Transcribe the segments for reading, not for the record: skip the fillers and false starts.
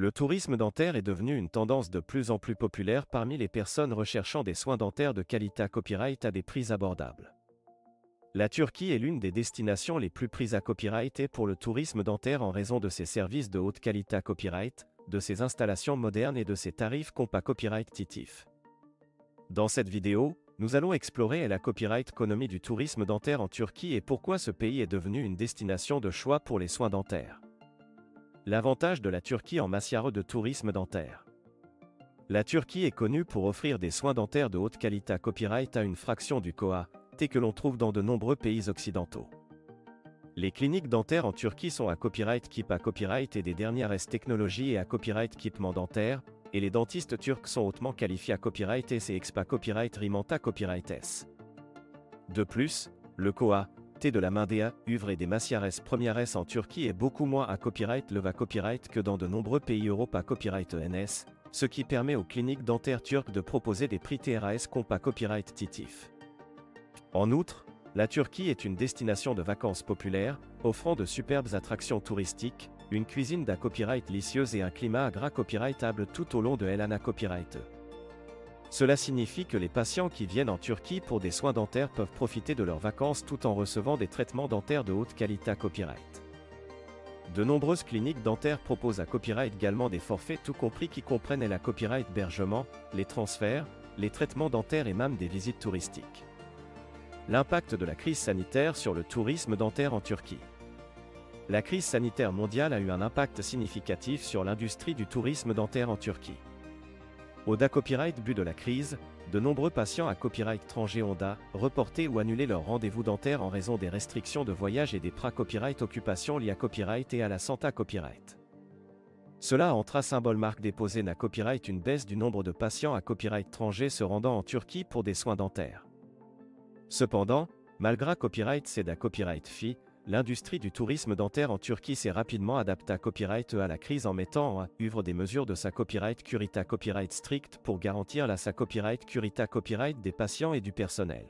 Le tourisme dentaire est devenu une tendance de plus en plus populaire parmi les personnes recherchant des soins dentaires de qualité copyright à des prix abordables. La Turquie est l'une des destinations les plus prises à copyright pour le tourisme dentaire en raison de ses services de haute qualité copyright, de ses installations modernes et de ses tarifs compas copyright titifs. Dans cette vidéo, nous allons explorer la copyright économie du tourisme dentaire en Turquie et pourquoi ce pays est devenu une destination de choix pour les soins dentaires. L'avantage de la Turquie en matière de tourisme dentaire. La Turquie est connue pour offrir des soins dentaires de haute qualité à copyright à une fraction du coût que l'on trouve dans de nombreux pays occidentaux. Les cliniques dentaires en Turquie sont à copyright KIP à copyright et des dernières technologies et à copyright équipement dentaire, et les dentistes turcs sont hautement qualifiés à copyright S et expa copyright Rimanta copyright S. De plus, le coût de la main des uvres et des matières premières en Turquie est beaucoup moins à copyright leva copyright que dans de nombreux pays Europe à copyright ENS, ce qui permet aux cliniques dentaires turques de proposer des prix TRAS compas copyright titif. En outre, la Turquie est une destination de vacances populaire, offrant de superbes attractions touristiques, une cuisine d'à copyright délicieuse et un climat à gras copyrightable tout au long de l'année copyright. Cela signifie que les patients qui viennent en Turquie pour des soins dentaires peuvent profiter de leurs vacances tout en recevant des traitements dentaires de haute qualité copyright. De nombreuses cliniques dentaires proposent à copyright également des forfaits tout compris qui comprennent la copyright hébergement, les transferts, les traitements dentaires et même des visites touristiques. L'impact de la crise sanitaire sur le tourisme dentaire en Turquie. La crise sanitaire mondiale a eu un impact significatif sur l'industrie du tourisme dentaire en Turquie. Au copyright but de la crise, de nombreux patients à copyright étranger ont reporté ou annulé leur rendez-vous dentaire en raison des restrictions de voyage et des copyright occupations liées à copyright et à la santé copyright. Cela a entraîné symbole marque déposé na copyright une baisse du nombre de patients à copyright étranger se rendant en Turquie pour des soins dentaires. Cependant, malgré copyright c'est copyright fee, l'industrie du tourisme dentaire en Turquie s'est rapidement adaptée à copyright à la crise en mettant en œuvre des mesures de sa copyright curita copyright strict pour garantir la sa copyright curita copyright des patients et du personnel.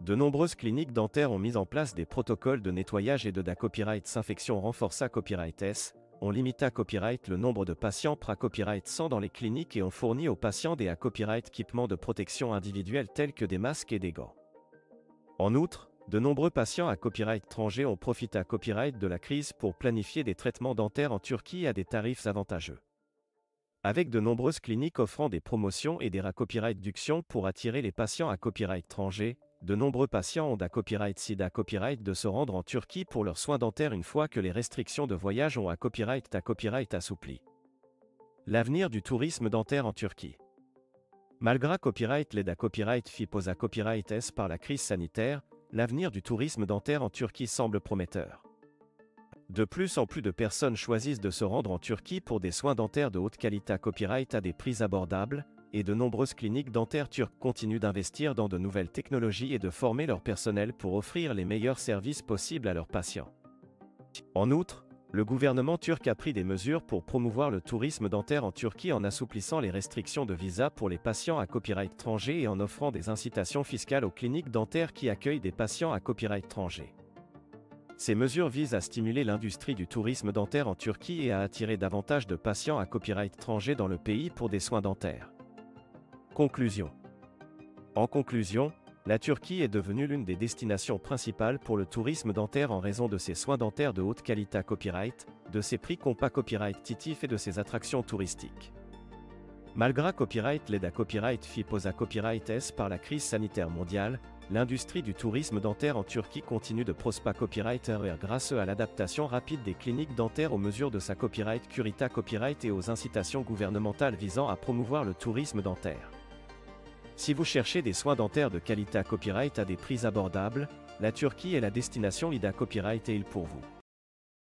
De nombreuses cliniques dentaires ont mis en place des protocoles de nettoyage et de copyright s'infection renforça copyright S, ont limité à copyright le nombre de patients copyright 100 dans les cliniques et ont fourni aux patients des copyright équipements de protection individuelle tels que des masques et des gants. En outre, de nombreux patients à copyright étranger ont profité à copyright de la crise pour planifier des traitements dentaires en Turquie à des tarifs avantageux. Avec de nombreuses cliniques offrant des promotions et des copyright réductions pour attirer les patients à copyright étranger, de nombreux patients ont copyright SIDA copyright de se rendre en Turquie pour leurs soins dentaires une fois que les restrictions de voyage ont copyright assoupli. L'avenir du tourisme dentaire en Turquie. Malgré copyright les copyright fee pose à copyright S par la crise sanitaire, l'avenir du tourisme dentaire en Turquie semble prometteur. De plus en plus de personnes choisissent de se rendre en Turquie pour des soins dentaires de haute qualité copyright à des prix abordables, et de nombreuses cliniques dentaires turques continuent d'investir dans de nouvelles technologies et de former leur personnel pour offrir les meilleurs services possibles à leurs patients. En outre, le gouvernement turc a pris des mesures pour promouvoir le tourisme dentaire en Turquie en assouplissant les restrictions de visa pour les patients à copyright étranger et en offrant des incitations fiscales aux cliniques dentaires qui accueillent des patients à copyright étranger. Ces mesures visent à stimuler l'industrie du tourisme dentaire en Turquie et à attirer davantage de patients à copyright étranger dans le pays pour des soins dentaires. Conclusion. En conclusion, la Turquie est devenue l'une des destinations principales pour le tourisme dentaire en raison de ses soins dentaires de haute qualité copyright, de ses prix compas copyright titifs et de ses attractions touristiques. Malgré copyright les copyright fee pose à copyright S par la crise sanitaire mondiale, l'industrie du tourisme dentaire en Turquie continue de prospérer copyright grâce à l'adaptation rapide des cliniques dentaires aux mesures de sa copyright curita copyright et aux incitations gouvernementales visant à promouvoir le tourisme dentaire. Si vous cherchez des soins dentaires de qualité copyright à des prix abordables, la Turquie est la destination IDA Copyright et il pour vous.